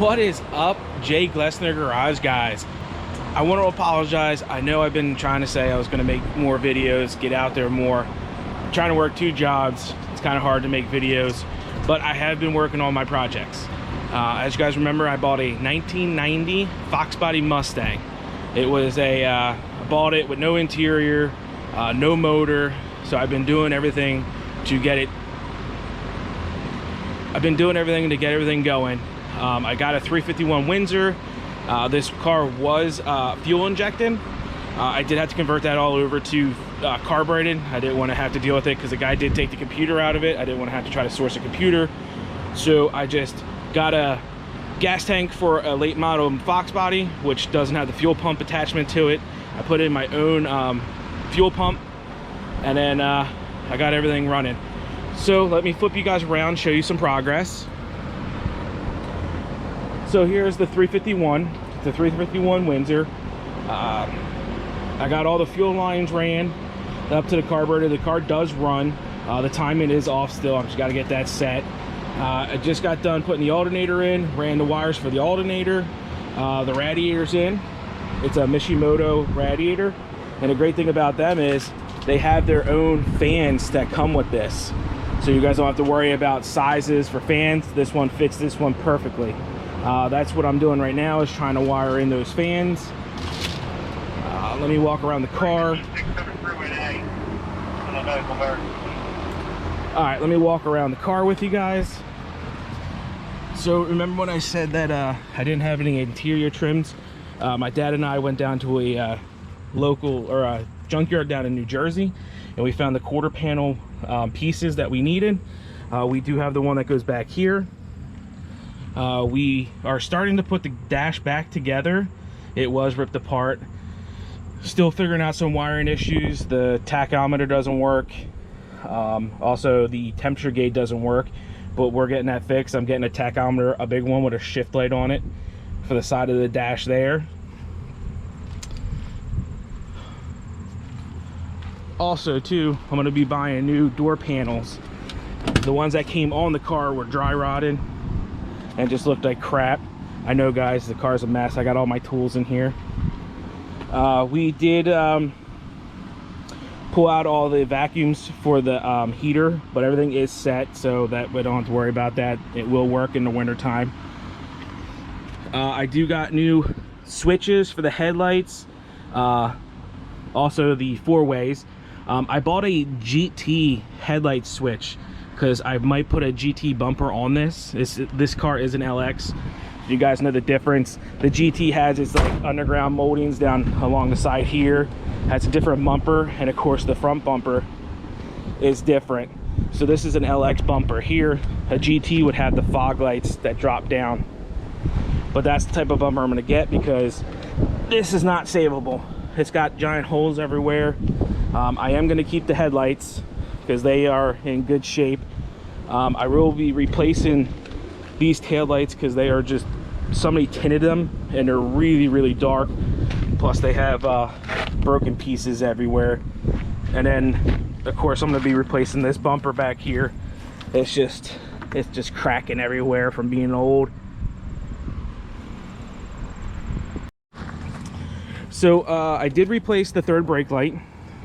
What is up, Jay Glessner Garage guys? I want to apologize. I know I've been trying to say I was going to make more videos, get out there more. I'm trying to work 2 jobs. It's kind of hard to make videos, but I have been working on my projects. As you guys remember, I bought a 1990 Fox body Mustang. It was I bought it with no interior, no motor, so I've been doing everything to get it. I've been doing everything to get everything going. I got a 351 Windsor. This car was fuel injected. I did have to convert that all over to carbureted. I didn't want to have to deal with it because the guy did take the computer out of it. I didn't want to have to try to source a computer. So I just got a gas tank for a late model Fox body, which doesn't have the fuel pump attachment to it. I put in my own fuel pump, and then I got everything running. So let me flip you guys around, show you some progress. So here's the 351 Windsor. I got all the fuel lines ran up to the carburetor. The car does run. The timing is off still. I've just got to get that set. I just got done putting the alternator in, ran the wires for the alternator. The radiator's in. It's a Mishimoto radiator. And the great thing about them is they have their own fans that come with this. So you guys don't have to worry about sizes for fans. This one fits this one perfectly. That's what I'm doing right now, is trying to wire in those fans. Let me walk around the car. Alright, let me walk around the car with you guys. So remember when I said that I didn't have any interior trims? My dad and I went down to a local, or a junkyard down in New Jersey, and we found the quarter panel pieces that we needed. We do have the one that goes back here. We are starting to put the dash back together. It was ripped apart. Still figuring out some wiring issues. The tachometer doesn't work. Also the temperature gauge doesn't work, but we're getting that fixed. I'm getting a tachometer, a big one with a shift light on it for the side of the dash there. Also too, I'm going to be buying new door panels. The ones that came on the car were dry rotted and just looked like crap. I know guys, the car's a mess. I got all my tools in here. We did pull out all the vacuums for the heater, but everything is set, so that we don't have to worry about that. It will work in the winter time. I do got new switches for the headlights, also the 4-ways. I bought a GT headlight switch because I might put a GT bumper on this. This car is an LX. You guys know the difference. The GT has its like underground moldings down along the side here. Has a different bumper, and of course the front bumper is different. So this is an LX bumper. Here, a GT would have the fog lights that drop down. But that's the type of bumper I'm gonna get because this is not savable. It's got giant holes everywhere. I am gonna keep the headlights because they are in good shape. I will be replacing these taillights because they are just, somebody tinted them and they're really dark. Plus they have broken pieces everywhere. And then of course I'm going to be replacing this bumper back here. It's just cracking everywhere from being old. So I did replace the third brake light.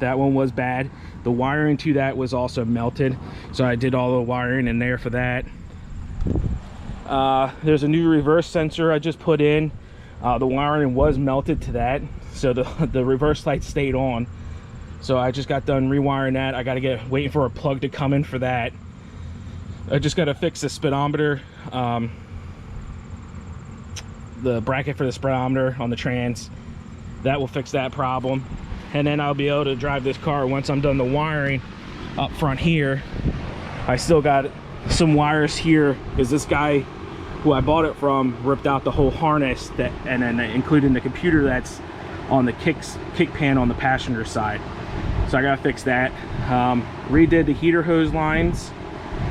That one was bad. The wiring to that was also melted, so I did all the wiring in there for that. There's a new reverse sensor I just put in. The wiring was melted to that, so the reverse light stayed on. So I just got done rewiring that. I got to waiting for a plug to come in for that. I just got to fix the speedometer, the bracket for the speedometer on the trans. That will fix that problem, and then I'll be able to drive this car once I'm done the wiring up front here. I still got some wires here because this guy who I bought it from ripped out the whole harness, that, and then including the computer that's on the kick pan on the passenger side. So I gotta fix that. Redid the heater hose lines,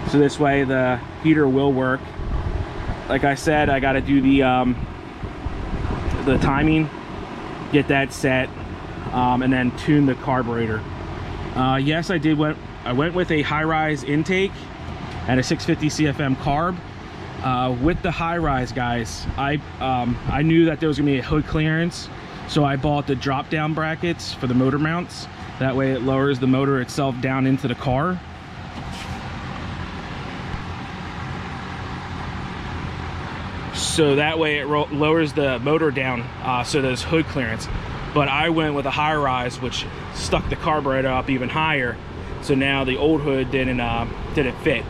so this way the heater will work. Like I said, I gotta do the timing, get that set, and then tune the carburetor. Yes, I went with a high-rise intake and a 650 CFM carb. With the high rise, guys, I knew that there was gonna be a hood clearance, so I bought the drop down brackets for the motor mounts. That way it lowers the motor itself down into the car. So that way it lowers the motor down, so there's hood clearance. But I went with a high rise, which stuck the carburetor up even higher. So now the old hood didn't fit.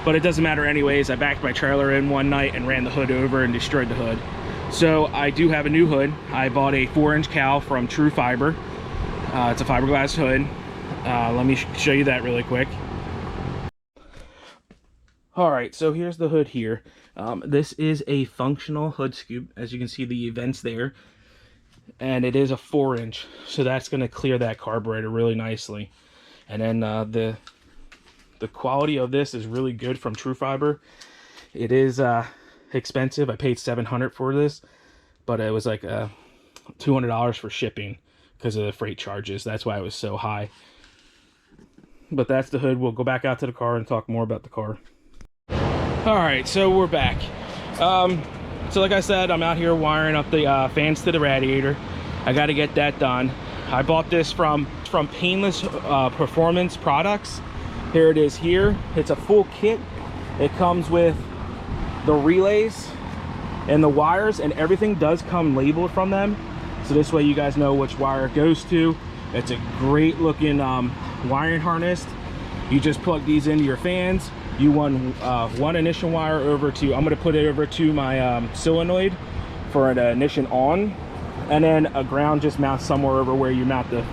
But it doesn't matter anyways. I backed my trailer in one night and ran the hood over and destroyed the hood. So I do have a new hood. I bought a 4-inch cowl from True Fiber. It's a fiberglass hood. Let me show you that really quick. All right, so here's the hood here. This is a functional hood scoop. As you can see, the vents there. And it is a 4-inch, so that's going to clear that carburetor really nicely. And then the quality of this is really good from True Fiber. It is expensive. I paid $700 for this, but it was like $200 for shipping because of the freight charges. That's why it was so high. But that's the hood. We'll go back out to the car and talk more about the car. All right, so we're back. So like I said, I'm out here wiring up the fans to the radiator. I got to get that done. I bought this from Painless Performance Products. Here it is here. It's a full kit. It comes with the relays and the wires, and everything does come labeled from them. So this way you guys know which wire it goes to. It's a great looking wiring harness. You just plug these into your fans. You run one ignition wire over to, I'm gonna put it over to my solenoid for an ignition on, and then a ground just mounts somewhere over where you mount the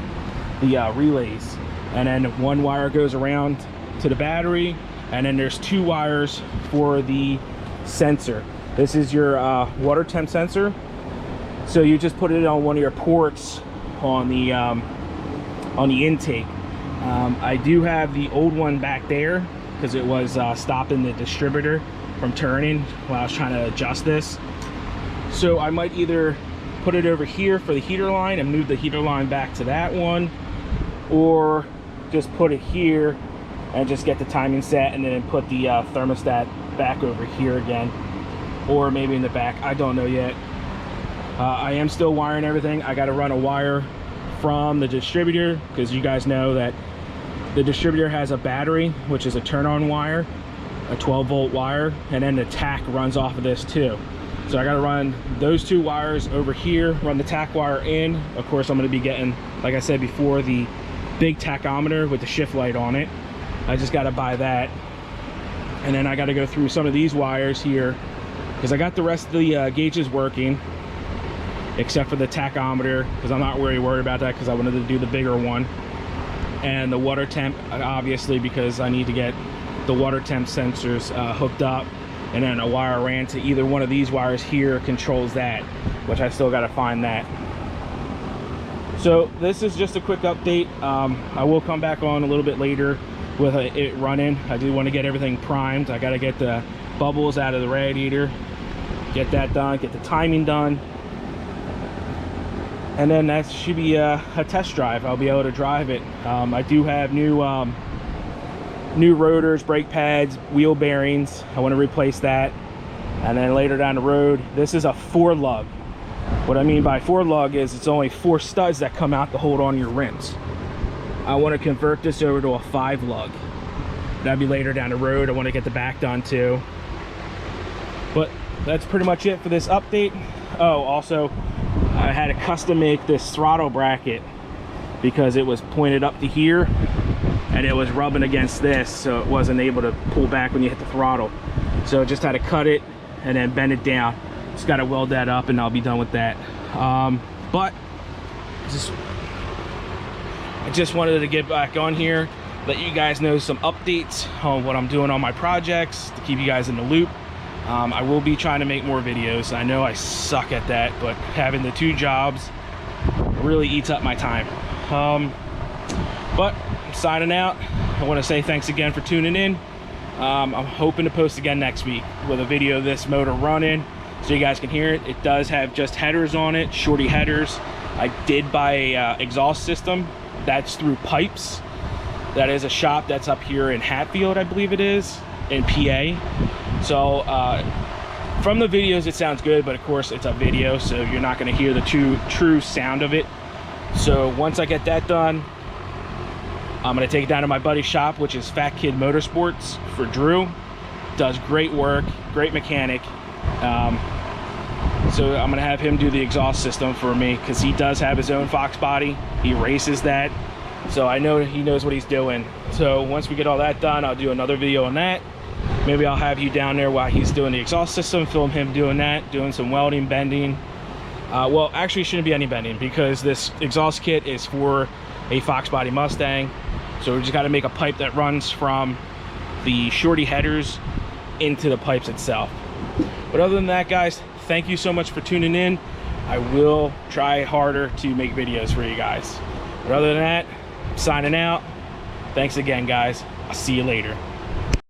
relays. And then one wire goes around to the battery, and then there's 2 wires for the sensor. This is your water temp sensor. So you just put it on one of your ports on the intake. I do have the old one back there because it was stopping the distributor from turning while I was trying to adjust this. So I might either put it over here for the heater line and move the heater line back to that one, or just put it here and just get the timing set and then put the thermostat back over here again, or maybe in the back. I don't know yet. I am still wiring everything. I got to run a wire from the distributor because you guys know that the distributor has a battery, which is a turn-on wire, a 12-volt wire, and then the tack runs off of this too. So I got to run those 2 wires over here, run the tack wire in. Of course, I'm going to be getting, like I said before, the big tachometer with the shift light on it. I just got to buy that. And then I got to go through some of these wires here because I got the rest of the gauges working, except for the tachometer, because I'm not really worried about that because I wanted to do the bigger one. And the water temp, obviously, because I need to get the water temp sensors hooked up, and then a wire ran to either one of these wires here controls that, which I still got to find that. So this is just a quick update. I will come back on a little bit later with it running. I do want to get everything primed. I got to get the bubbles out of the radiator, get that done, get the timing done, and then that should be a test drive. I'll be able to drive it. I do have new rotors, brake pads, wheel bearings. I want to replace that. And then later down the road, this is a 4-lug. What I mean by 4-lug is it's only 4 studs that come out to hold on your rims. I want to convert this over to a 5-lug. That'd be later down the road. I want to get the back done too. But that's pretty much it for this update. Oh, also, I had to custom make this throttle bracket because it was pointed up to here and it was rubbing against this, so it wasn't able to pull back when you hit the throttle. So just had to cut it and then bend it down. Just got to weld that up and I'll be done with that. But I just wanted to get back on here, let you guys know some updates on what I'm doing on my projects to keep you guys in the loop. I will be trying to make more videos. I know I suck at that, but having the 2 jobs really eats up my time. But I'm signing out. I want to say thanks again for tuning in. I'm hoping to post again next week with a video of this motor running so you guys can hear it. It does have just headers on it, shorty headers. I did buy a exhaust system. That's through Pipes. That is a shop that's up here in Hatfield, I believe it is, in PA. So From the videos it sounds good, but of course it's a video, so you're not going to hear the true sound of it. So once I get that done, I'm going to take it down to my buddy's shop, which is Fat Kid Motorsports, for Drew. Does great work, great mechanic. So I'm going to have him do the exhaust system for me, because he does have his own Fox body. He races that, so I know he knows what he's doing. So once we get all that done, I'll do another video on that. Maybe I'll have you down there while he's doing the exhaust system, film him doing that, doing some welding, bending. Well, actually shouldn't be any bending, because this exhaust kit is for a Fox body Mustang. So we just got to make a pipe that runs from the shorty headers into the pipes itself. But other than that, guys, thank you so much for tuning in. I will try harder to make videos for you guys. But other than that, I'm signing out. Thanks again, guys. I'll see you later.